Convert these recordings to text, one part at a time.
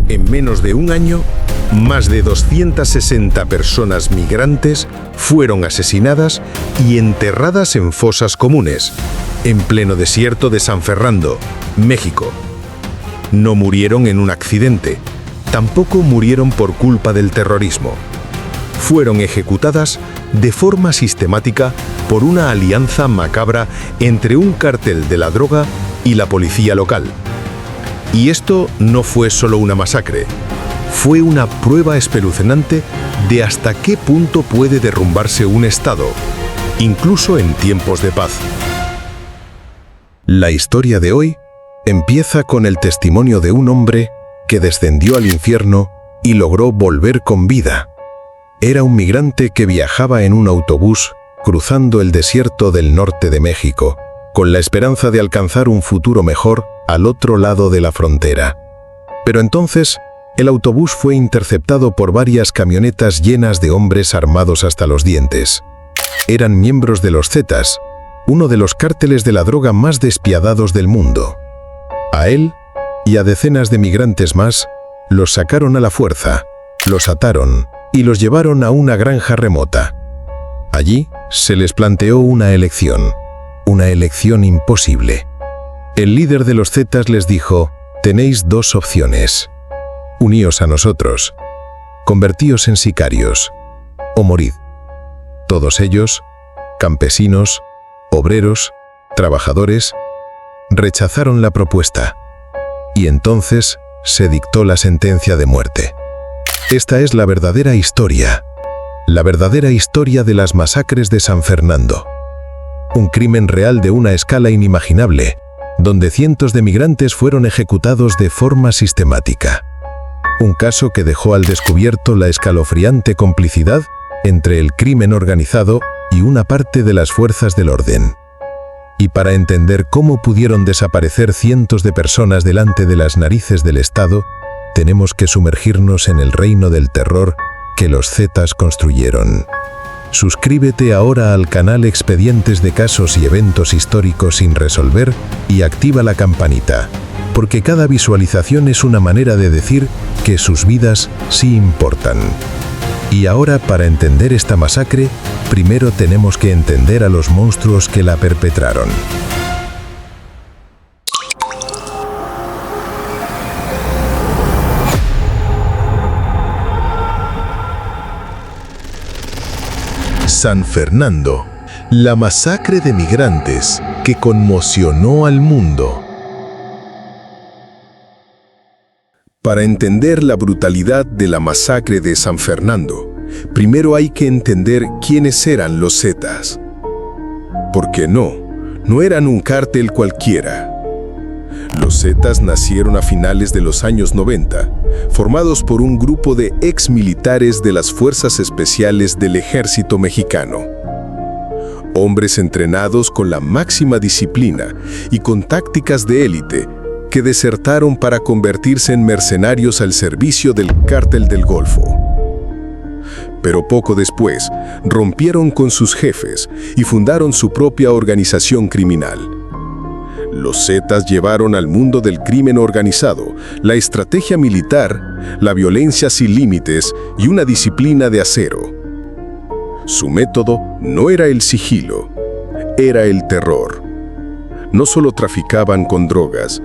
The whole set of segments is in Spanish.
En menos de un año, más de 260 personas migrantes fueron asesinadas y enterradas en fosas comunes, en pleno desierto de San Fernando, México. No murieron en un accidente, tampoco murieron por culpa del terrorismo. Fueron ejecutadas de forma sistemática por una alianza macabra entre un cártel de la droga y la policía local. Y esto no fue solo una masacre, fue una prueba espeluznante de hasta qué punto puede derrumbarse un Estado, incluso en tiempos de paz. La historia de hoy empieza con el testimonio de un hombre que descendió al infierno y logró volver con vida. Era un migrante que viajaba en un autobús cruzando el desierto del norte de México, con la esperanza de alcanzar un futuro mejor al otro lado de la frontera. Pero entonces, el autobús fue interceptado por varias camionetas llenas de hombres armados hasta los dientes. Eran miembros de los Zetas, uno de los cárteles de la droga más despiadados del mundo. A él y a decenas de migrantes más los sacaron a la fuerza, los ataron y los llevaron a una granja remota. Allí se les planteó una elección imposible. El líder de los Zetas les dijo: tenéis dos opciones. Uníos a nosotros, convertíos en sicarios, o morid. Todos ellos, campesinos, obreros, trabajadores, rechazaron la propuesta. Y entonces se dictó la sentencia de muerte. Esta es la verdadera historia de las masacres de San Fernando. Un crimen real de una escala inimaginable, donde cientos de migrantes fueron ejecutados de forma sistemática. Un caso que dejó al descubierto la escalofriante complicidad entre el crimen organizado y una parte de las fuerzas del orden. Y para entender cómo pudieron desaparecer cientos de personas delante de las narices del Estado, tenemos que sumergirnos en el reino del terror que los Zetas construyeron. Suscríbete ahora al canal Expedientes de Casos y Eventos Históricos sin Resolver y activa la campanita, porque cada visualización es una manera de decir que sus vidas sí importan. Y ahora, para entender esta masacre, primero tenemos que entender a los monstruos que la perpetraron. San Fernando, la masacre de migrantes que conmocionó al mundo. Para entender la brutalidad de la masacre de San Fernando, primero hay que entender quiénes eran los Zetas. Porque no eran un cártel cualquiera. Los Zetas nacieron a finales de los años 90, formados por un grupo de exmilitares de las Fuerzas Especiales del Ejército Mexicano. Hombres entrenados con la máxima disciplina y con tácticas de élite que desertaron para convertirse en mercenarios al servicio del Cártel del Golfo. Pero poco después, rompieron con sus jefes y fundaron su propia organización criminal. Los Zetas llevaron al mundo del crimen organizado la estrategia militar, la violencia sin límites y una disciplina de acero. Su método no era el sigilo, era el terror. No solo traficaban con drogas,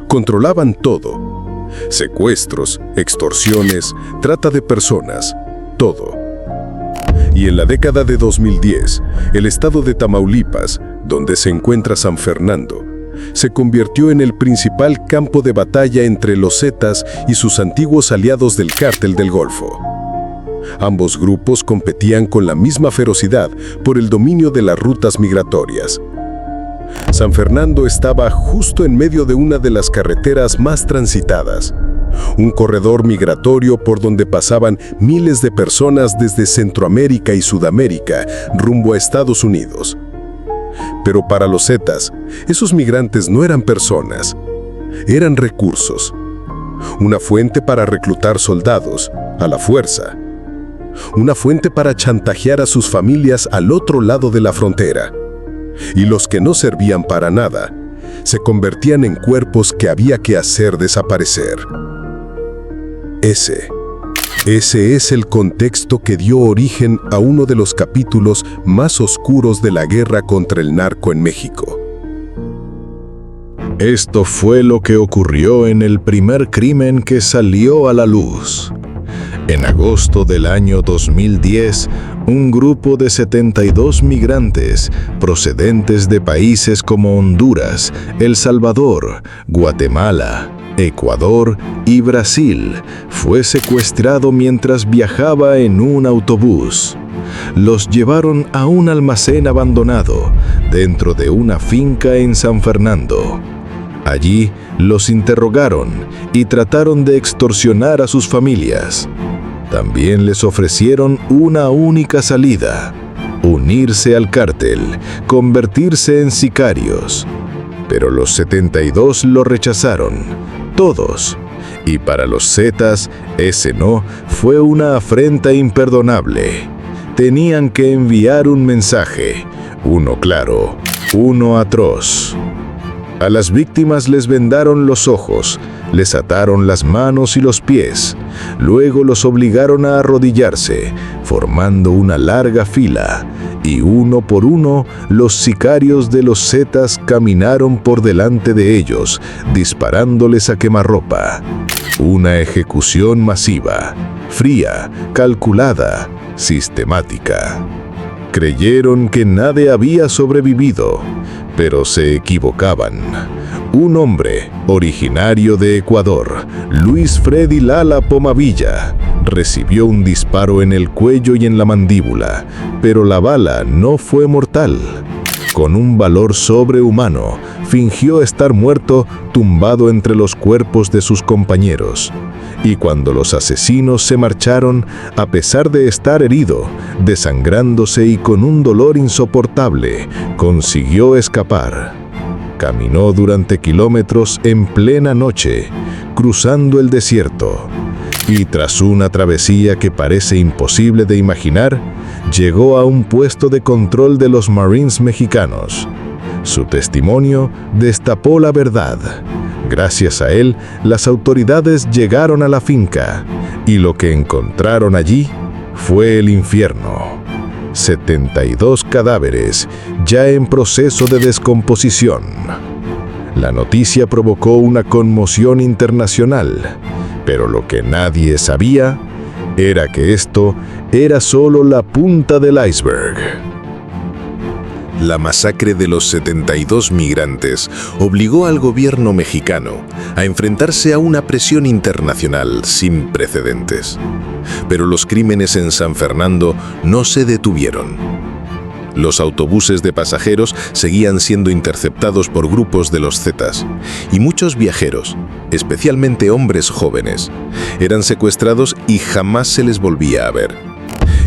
controlaban todo. Secuestros, extorsiones, trata de personas, todo. Y en la década de 2010, el estado de Tamaulipas, donde se encuentra San Fernando, se convirtió en el principal campo de batalla entre los Zetas y sus antiguos aliados del Cártel del Golfo. Ambos grupos competían con la misma ferocidad por el dominio de las rutas migratorias. San Fernando estaba justo en medio de una de las carreteras más transitadas, un corredor migratorio por donde pasaban miles de personas desde Centroamérica y Sudamérica rumbo a Estados Unidos. Pero para los Zetas, esos migrantes no eran personas, eran recursos. Una fuente para reclutar soldados, a la fuerza. Una fuente para chantajear a sus familias al otro lado de la frontera. Y los que no servían para nada, se convertían en cuerpos que había que hacer desaparecer. Ese es el contexto que dio origen a uno de los capítulos más oscuros de la guerra contra el narco en México. Esto fue lo que ocurrió en el primer crimen que salió a la luz. En agosto del año 2010, un grupo de 72 migrantes procedentes de países como Honduras, El Salvador, Guatemala, Ecuador y Brasil fue secuestrado mientras viajaba en un autobús. Los llevaron a un almacén abandonado dentro de una finca en San Fernando. Allí los interrogaron y trataron de extorsionar a sus familias. También les ofrecieron una única salida: unirse al cártel, convertirse en sicarios. Pero los 72 lo rechazaron, todos. Y para los Zetas, ese no fue una afrenta imperdonable. Tenían que enviar un mensaje, uno claro, uno atroz. A las víctimas les vendaron los ojos, les ataron las manos y los pies. Luego los obligaron a arrodillarse, formando una larga fila, y uno por uno los sicarios de los Zetas caminaron por delante de ellos, disparándoles a quemarropa. Una ejecución masiva, fría, calculada, sistemática. Creyeron que nadie había sobrevivido, pero se equivocaban. Un hombre, originario de Ecuador, Luis Freddy Lala Pomavilla, recibió un disparo en el cuello y en la mandíbula, pero la bala no fue mortal. Con un valor sobrehumano, fingió estar muerto tumbado entre los cuerpos de sus compañeros. Y cuando los asesinos se marcharon, a pesar de estar herido, desangrándose y con un dolor insoportable, consiguió escapar. Caminó durante kilómetros en plena noche, cruzando el desierto. Y tras una travesía que parece imposible de imaginar, llegó a un puesto de control de los Marines mexicanos. Su testimonio destapó la verdad. Gracias a él, las autoridades llegaron a la finca, y lo que encontraron allí fue el infierno. 72 cadáveres, ya en proceso de descomposición. La noticia provocó una conmoción internacional, pero lo que nadie sabía era que esto era solo la punta del iceberg. La masacre de los 72 migrantes obligó al gobierno mexicano a enfrentarse a una presión internacional sin precedentes. Pero los crímenes en San Fernando no se detuvieron. Los autobuses de pasajeros seguían siendo interceptados por grupos de los Zetas, y muchos viajeros, especialmente hombres jóvenes, eran secuestrados y jamás se les volvía a ver.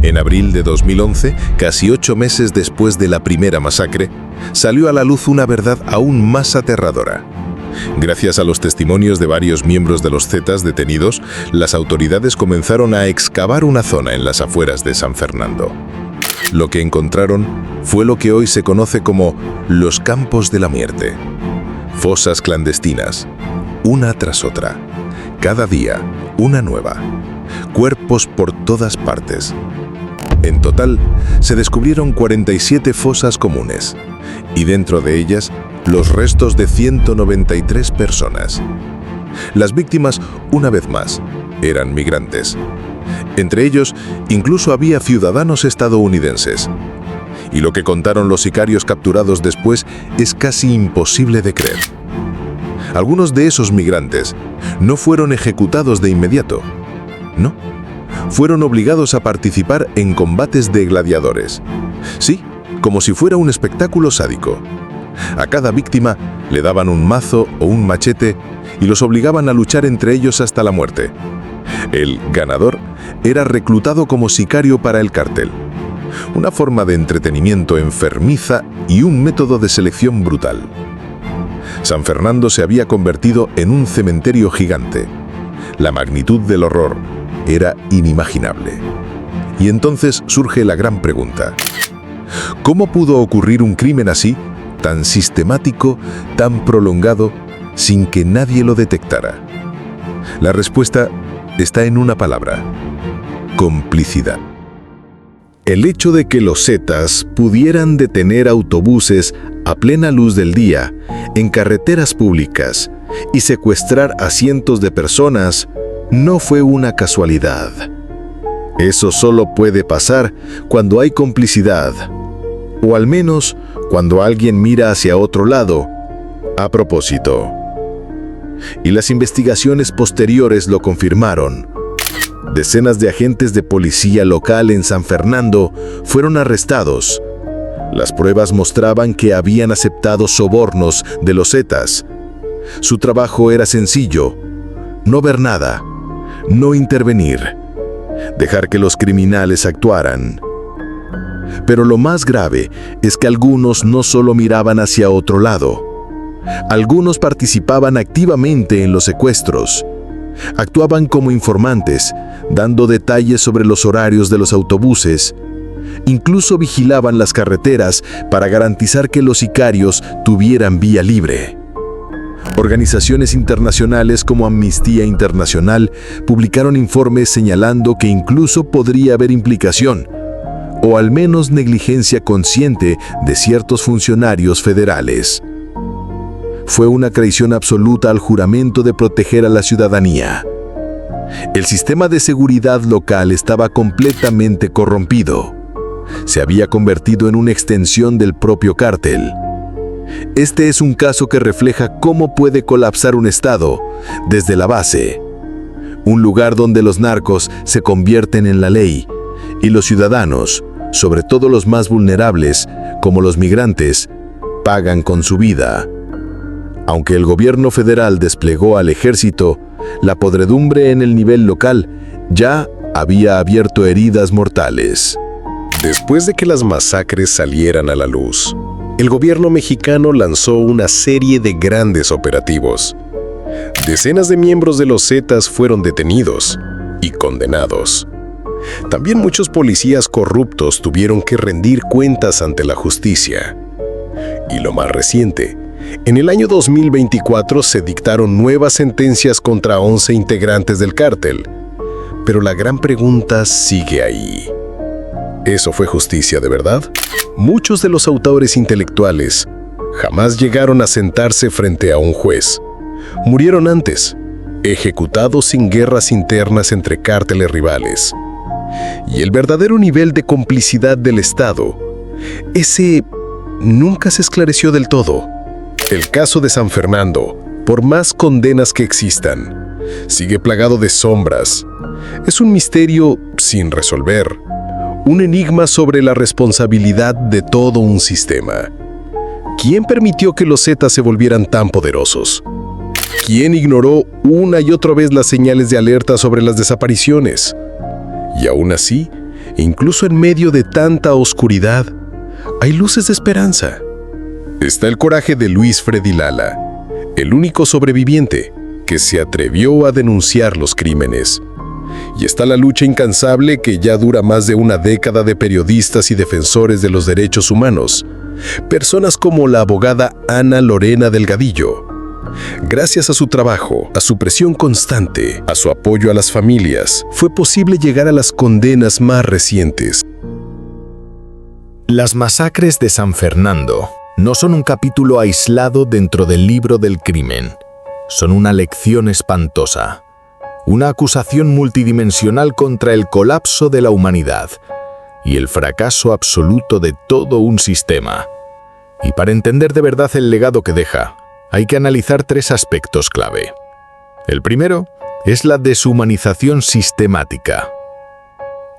En abril de 2011, casi 8 meses después de la primera masacre, salió a la luz una verdad aún más aterradora. Gracias a los testimonios de varios miembros de los Zetas detenidos, las autoridades comenzaron a excavar una zona en las afueras de San Fernando. Lo que encontraron fue lo que hoy se conoce como los campos de la muerte. Fosas clandestinas, una tras otra. Cada día, una nueva. Cuerpos por todas partes. En total, se descubrieron 47 fosas comunes, y dentro de ellas, los restos de 193 personas. Las víctimas, una vez más, eran migrantes. Entre ellos, incluso había ciudadanos estadounidenses. Y lo que contaron los sicarios capturados después es casi imposible de creer. Algunos de esos migrantes no fueron ejecutados de inmediato. No. Fueron obligados a participar en combates de gladiadores. Sí, como si fuera un espectáculo sádico. A cada víctima le daban un mazo o un machete y los obligaban a luchar entre ellos hasta la muerte. El ganador era reclutado como sicario para el cártel. Una forma de entretenimiento enfermiza y un método de selección brutal. San Fernando se había convertido en un cementerio gigante. La magnitud del horror era inimaginable. Y entonces surge la gran pregunta: ¿cómo pudo ocurrir un crimen así, tan sistemático, tan prolongado, sin que nadie lo detectara? La respuesta está en una palabra: complicidad. El hecho de que los Zetas pudieran detener autobuses a plena luz del día en carreteras públicas y secuestrar a cientos de personas no fue una casualidad. Eso solo puede pasar cuando hay complicidad, o al menos cuando alguien mira hacia otro lado a propósito. Y las investigaciones posteriores lo confirmaron. Decenas de agentes de policía local en San Fernando fueron arrestados. Las pruebas mostraban que habían aceptado sobornos de los Zetas. Su trabajo era sencillo: no ver nada, no intervenir, dejar que los criminales actuaran. Pero lo más grave es que algunos no solo miraban hacia otro lado. Algunos participaban activamente en los secuestros. Actuaban como informantes, dando detalles sobre los horarios de los autobuses. Incluso vigilaban las carreteras para garantizar que los sicarios tuvieran vía libre. Organizaciones internacionales como Amnistía Internacional publicaron informes señalando que incluso podría haber implicación, o al menos negligencia consciente, de ciertos funcionarios federales. Fue una traición absoluta al juramento de proteger a la ciudadanía. El sistema de seguridad local estaba completamente corrompido. Se había convertido en una extensión del propio cártel. Este es un caso que refleja cómo puede colapsar un estado desde la base. Un lugar donde los narcos se convierten en la ley y los ciudadanos, sobre todo los más vulnerables, como los migrantes, pagan con su vida. Aunque el gobierno federal desplegó al ejército, la podredumbre en el nivel local ya había abierto heridas mortales. Después de que las masacres salieran a la luz, el gobierno mexicano lanzó una serie de grandes operativos. Decenas de miembros de los Zetas fueron detenidos y condenados. También muchos policías corruptos tuvieron que rendir cuentas ante la justicia. Y lo más reciente, en el año 2024 se dictaron nuevas sentencias contra 11 integrantes del cártel. Pero la gran pregunta sigue ahí. ¿Eso fue justicia de verdad? Muchos de los autores intelectuales jamás llegaron a sentarse frente a un juez. Murieron antes, ejecutados sin guerras internas entre cárteles rivales. Y el verdadero nivel de complicidad del Estado, ese nunca se esclareció del todo. El caso de San Fernando, por más condenas que existan, sigue plagado de sombras. Es un misterio sin resolver, un enigma sobre la responsabilidad de todo un sistema. ¿Quién permitió que los Zetas se volvieran tan poderosos? ¿Quién ignoró una y otra vez las señales de alerta sobre las desapariciones? Y aún así, incluso en medio de tanta oscuridad, hay luces de esperanza. Está el coraje de Luis Freddy Lala, el único sobreviviente que se atrevió a denunciar los crímenes. Y está la lucha incansable que ya dura más de una década de periodistas y defensores de los derechos humanos, personas como la abogada Ana Lorena Delgadillo. Gracias a su trabajo, a su presión constante, a su apoyo a las familias, fue posible llegar a las condenas más recientes. Las masacres de San Fernando no son un capítulo aislado dentro del libro del crimen. Son una lección espantosa. Una acusación multidimensional contra el colapso de la humanidad y el fracaso absoluto de todo un sistema. Y para entender de verdad el legado que deja, hay que analizar tres aspectos clave. El primero es la deshumanización sistemática.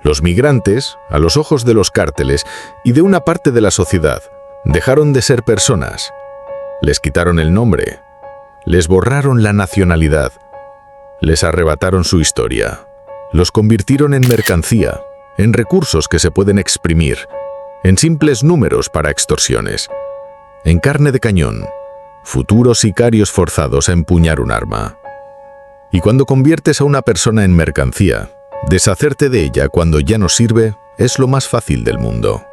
Los migrantes, a los ojos de los cárteles y de una parte de la sociedad, dejaron de ser personas. Les quitaron el nombre, les borraron la nacionalidad, les arrebataron su historia, los convirtieron en mercancía, en recursos que se pueden exprimir, en simples números para extorsiones, en carne de cañón, futuros sicarios forzados a empuñar un arma. Y cuando conviertes a una persona en mercancía, deshacerte de ella cuando ya no sirve es lo más fácil del mundo.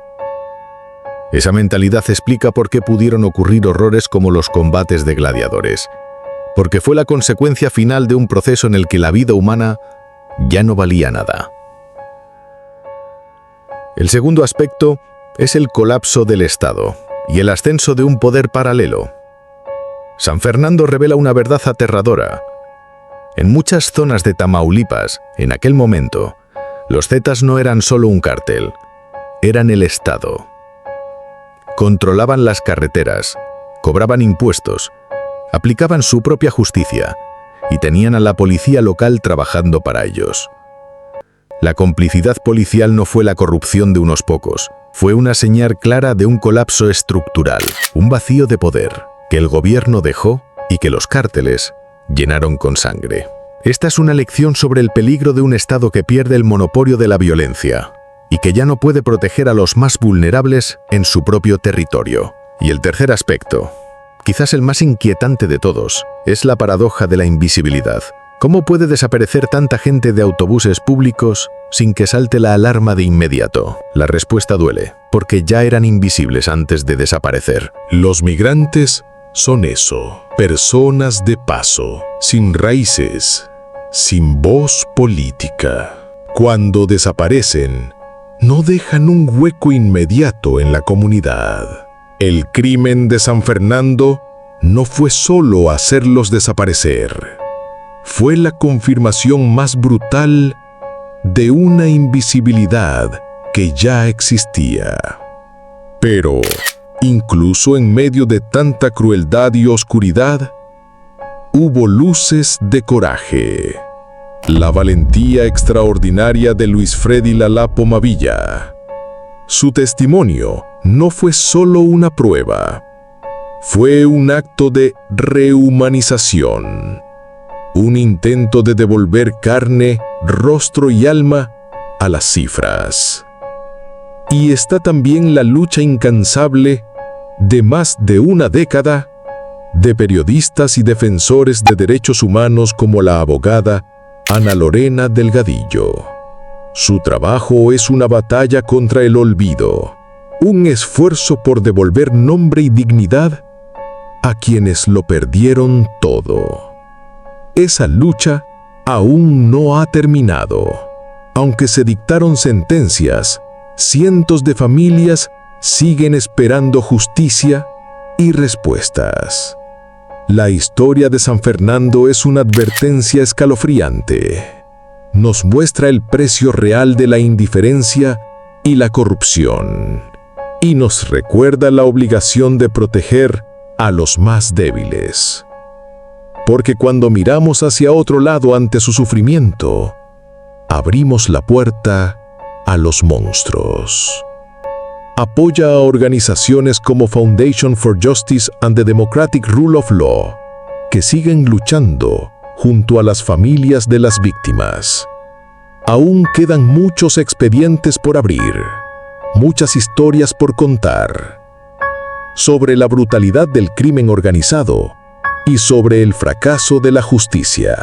Esa mentalidad explica por qué pudieron ocurrir horrores como los combates de gladiadores, porque fue la consecuencia final de un proceso en el que la vida humana ya no valía nada. El segundo aspecto es el colapso del Estado y el ascenso de un poder paralelo. San Fernando revela una verdad aterradora. En muchas zonas de Tamaulipas, en aquel momento, los Zetas no eran solo un cártel, eran el Estado. Controlaban las carreteras, cobraban impuestos, aplicaban su propia justicia y tenían a la policía local trabajando para ellos. La complicidad policial no fue la corrupción de unos pocos, fue una señal clara de un colapso estructural, un vacío de poder que el gobierno dejó y que los cárteles llenaron con sangre. Esta es una lección sobre el peligro de un Estado que pierde el monopolio de la violencia y que ya no puede proteger a los más vulnerables en su propio territorio. Y el tercer aspecto, quizás el más inquietante de todos, es la paradoja de la invisibilidad. ¿Cómo puede desaparecer tanta gente de autobuses públicos sin que salte la alarma de inmediato? La respuesta duele, porque ya eran invisibles antes de desaparecer. Los migrantes son eso, personas de paso, sin raíces, sin voz política. Cuando desaparecen, no dejan un hueco inmediato en la comunidad. El crimen de San Fernando no fue solo hacerlos desaparecer. Fue la confirmación más brutal de una invisibilidad que ya existía. Pero, incluso en medio de tanta crueldad y oscuridad, hubo luces de coraje. La valentía extraordinaria de Luis Freddy Lalapo Mavilla. Su testimonio no fue solo una prueba, fue un acto de rehumanización. Un intento de devolver carne, rostro y alma a las cifras. Y está también la lucha incansable de más de una década de periodistas y defensores de derechos humanos como la abogada Ana Lorena Delgadillo. Su trabajo es una batalla contra el olvido, un esfuerzo por devolver nombre y dignidad a quienes lo perdieron todo. Esa lucha aún no ha terminado. Aunque se dictaron sentencias, cientos de familias siguen esperando justicia y respuestas. La historia de San Fernando es una advertencia escalofriante. Nos muestra el precio real de la indiferencia y la corrupción. Y nos recuerda la obligación de proteger a los más débiles. Porque cuando miramos hacia otro lado ante su sufrimiento, abrimos la puerta a los monstruos. Apoya a organizaciones como Foundation for Justice and the Democratic Rule of Law, que siguen luchando junto a las familias de las víctimas. Aún quedan muchos expedientes por abrir, muchas historias por contar, sobre la brutalidad del crimen organizado y sobre el fracaso de la justicia.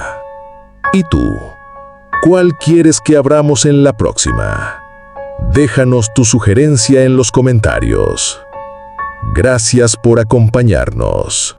¿Y tú? ¿Cuál quieres que abramos en la próxima? Déjanos tu sugerencia en los comentarios. Gracias por acompañarnos.